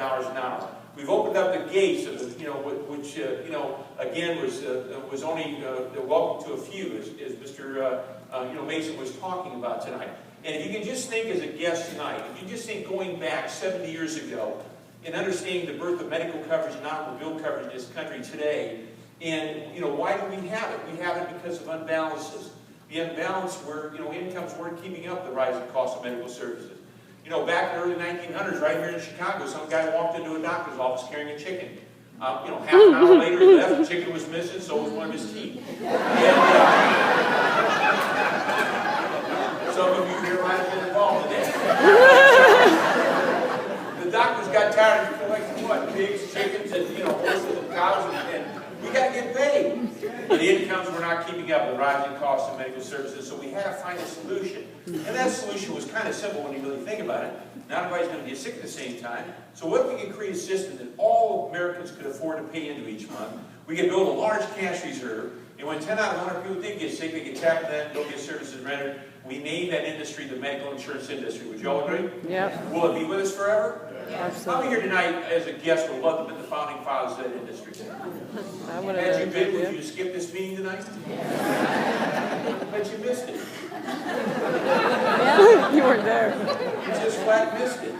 an hour. We've opened up the gates of the, which again was only welcome to a few, as Mr. Mason was talking about tonight. And if you can just think as a guest tonight, if you just think going back 70 years ago and understanding the birth of medical coverage and automobile coverage in this country today, and why do we have it? We have it because of unbalances. The unbalance where incomes weren't keeping up the rising cost of medical services. Back in the early 1900s, right here in Chicago, some guy walked into a doctor's office carrying a chicken. Half an hour later, he left. The chicken was missing, so was one of his teeth. And, some of you here might have been involved in that. The doctors got tired of collecting what? Pigs, chickens, and horses and cows, and we got to get paid. The incomes were not keeping up with the rising costs of medical services, so we had to find a solution. And that solution was kind of simple when you really think about it. Not everybody's going to get sick at the same time. So what if we could create a system that all Americans could afford to pay into each month? We could build a large cash reserve, and when 10 out of 100 people did get sick, they could tap into that and go get services rendered. We named that industry the medical insurance industry. Would you all agree? Yeah. Will it be with us forever? Yes. How many here tonight, as a guest, would love to be the founding fathers of that industry? Had you been, would you skip this meeting tonight? But you missed it. Yeah, you weren't there. You just flat missed it.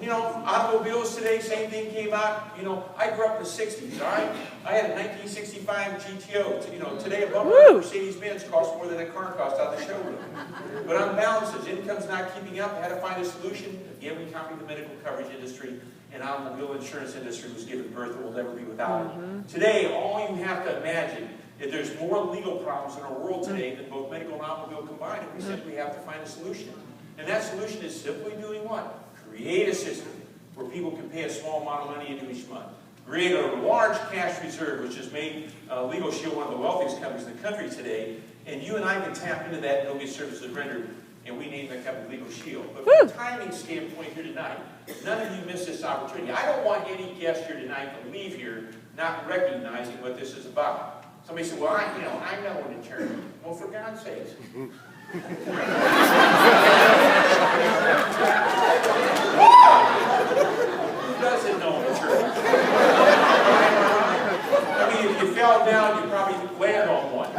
Automobiles today, same thing came out. I grew up in the 60s, all right? I had a 1965 GTO. Today a bumper Mercedes-Benz costs more than a car cost out of the showroom. But on balances, income's not keeping up. I had to find a solution. Again, we copied the medical coverage industry, and automobile insurance industry was given birth and will never be without it. Today, all you have to imagine is there's more legal problems in our world today than both medical and automobile combined, and we simply have to find a solution. And that solution is simply doing what? Create a system where people can pay a small amount of money into each month. Create a large cash reserve, which has made Legalshield one of the wealthiest companies in the country today, and you and I can tap into that and go get services rendered, and we name that company Legalshield. But from a timing standpoint here tonight, none of you miss this opportunity. I don't want any guest here tonight to leave here not recognizing what this is about. Somebody said, well, I know an attorney. Well, for God's sakes. Who doesn't know an attorney? I mean, if you fell down, you probably landed on one.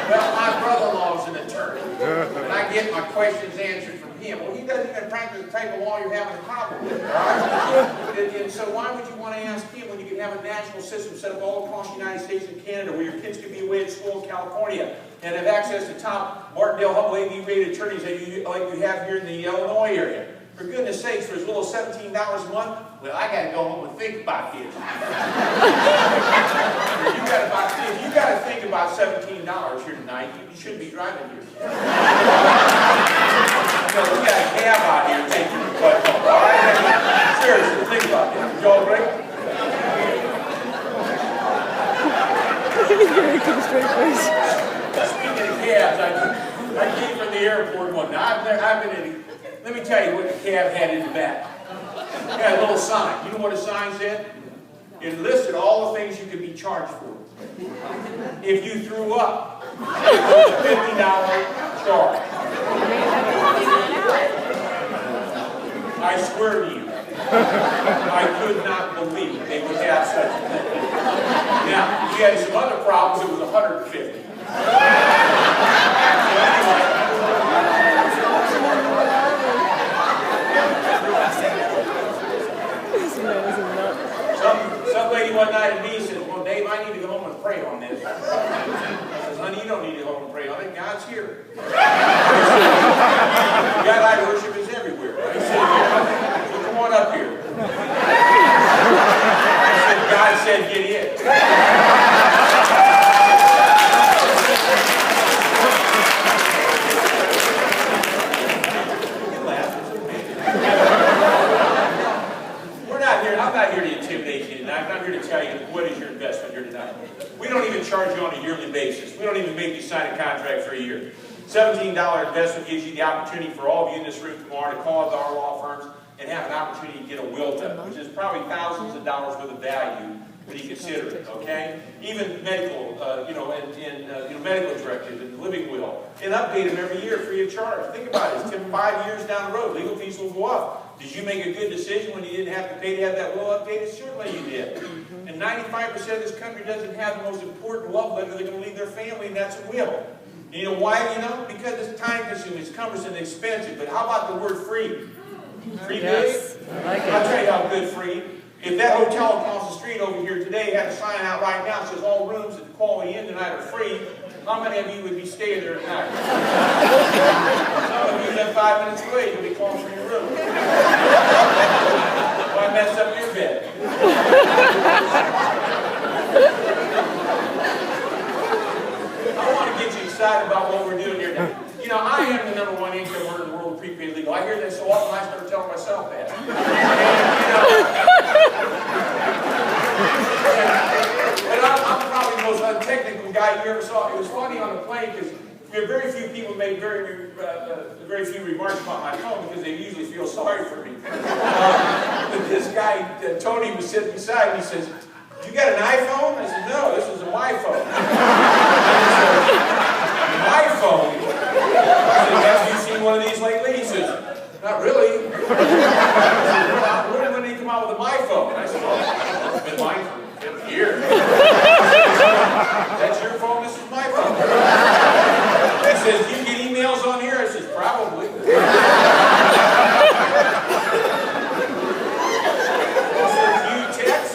Well, my brother-in-law is an attorney, and I get my questions answered from him. Well, he doesn't even practice the type of law you're having a problem with, all right? And so why would you want to ask him when you can have a national system set up all across the United States and Canada where your kids could be away at school in California and have access to top Martindale Hubble AV-rated attorneys like you have here in the Illinois area? For goodness sakes, for as little as $17 a month, well, I got to go home and think about this. If you got to think about $17 here tonight, you shouldn't be driving here. So we got a cab out here taking your butt home. All right? Seriously, think about that. Would you all agree? Speaking of cabs, I came from the airport one night. I've been in. Let me tell you what the cab had in the back. It had a little sign. You know what the sign said? It listed all the things you could be charged for. If you threw up, it was a $50 charge. I swear to you, I could not believe they would have such a thing. Now, if you had some other problems, it was $150. Some lady one night at me said, well, Dave, I need to go home and pray on this. I said, honey, you don't need to go home and pray on it. God's here. God-I worship is everywhere. He said, so come on up here. I said, God said, get in. I'm not here to intimidate you tonight. I'm not here to tell you what is your investment here tonight. We don't even charge you on a yearly basis. We don't even make you sign a contract for a year. $17 investment gives you the opportunity for all of you in this room tomorrow to call our law firms and have an opportunity to get a will done, which is probably thousands of dollars worth of value when you consider it, okay? Even medical, medical directives and the living will, and update them every year free of charge. Think about it, it's 5 years down the road, legal fees will go up. Did you make a good decision when you didn't have to pay to have that will updated? Certainly you did. And 95% of this country doesn't have the most important love letter they're going to leave their family, and that's a will. And you know why? Because it's time-consuming, it's cumbersome, and expensive. But how about the word free? Free Yes, good? I like it. I'll tell you how good free. If that hotel across the street over here today had a sign out right now that says all rooms at the Quality Inn tonight are free, how many of you would be staying there tonight? Some of you live 5 minutes away, you'll be calling from your room. Why mess up your bed? I want to get you excited about what we're doing here today. You know, I am the #1 income earner in the world of prepaid legal. I hear that so often I start telling myself that. And I'm probably the most untechnical guy you ever saw. It was funny on the plane because very few people made very few remarks about my phone because they usually feel sorry for me. But this guy, Tony, was sitting beside me. He says, "You got an iPhone?" I said, "No, this is a my phone." My phone? I said, "Have you seen one of these lately?" He says, "Not really." I said, "Well, when did he come out with a my phone?" I said, "Well, it's been mine for 50 years." "That's your phone, this is my phone." He says, "Do you get emails on here?" I said, "Probably." He says, "Do you text?"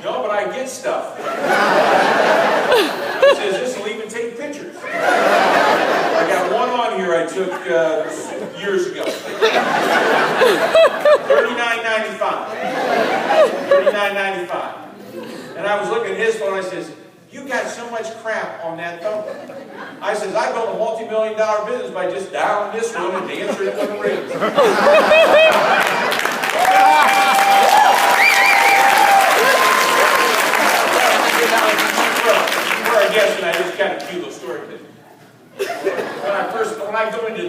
"No, but I get stuff." He says, "This will even take pictures." I got one on here I took years ago. $39.95. $39.95. And I was looking at his phone, I says, "You got so much crap on that phone." I says, "I built a multi-million-dollar business by just dialing this one and answering it when it rings." For our guests, and I just kind of cue the story. When I go into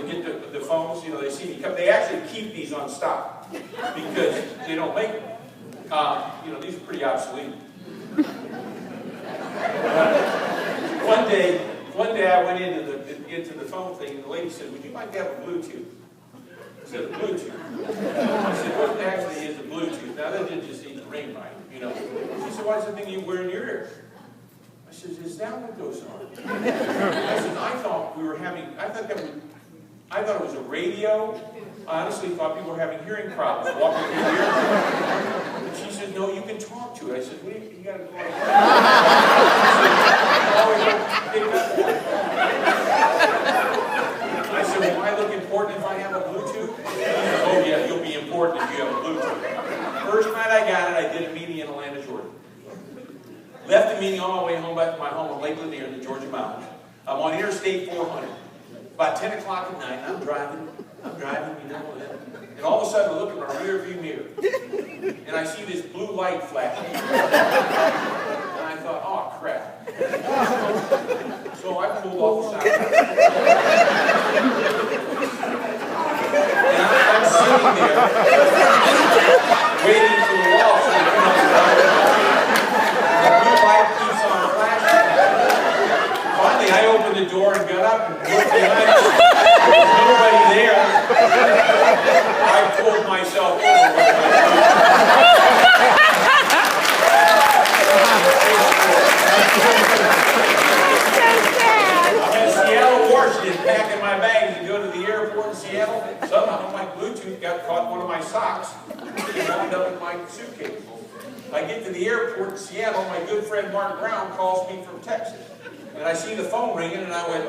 get the phones, they see me come. They actually keep these on stock because they don't make them. These are pretty obsolete. One day I went into the phone thing, and the lady said, "Would you like to have a Bluetooth?" I said, "Bluetooth?" I said, "What actually is a Bluetooth?" Now that didn't just even ring right, She said, "What's the thing you wear in your ear?" I said, "Is that what goes on?" I said, I thought it was a radio. I honestly thought people were having hearing problems walking through the ear. And she said, "No, you can talk to it." I said, "What do you got to go like that?" I said, "Will I look important if I have a Bluetooth?" She said, "Oh yeah, you'll be important if you have a Bluetooth." First night I got it, I did a meeting in Atlanta, Georgia. Left the meeting on my way home back to my home in Lake Lanier in the Georgia mountains. I'm on Interstate 400. About 10 o'clock at night, I'm driving, and all of a sudden I look in my rear view mirror, and I see this blue light flashing. And I thought, "Oh, crap." So I pulled off the side. And I'm sitting there, waiting for the officer to come out. The blue light keeps on flashing. Finally, I opened the door and got up and looked behind me. There was nobody there. I pulled myself over with my I'm in Seattle, Washington, packing my bags to go to the airport in Seattle. Somehow my Bluetooth got caught in one of my socks and wound up in my suitcase. I get to the airport in Seattle, my good friend Mark Brown calls me from Texas. And I see the phone ringing, and I went,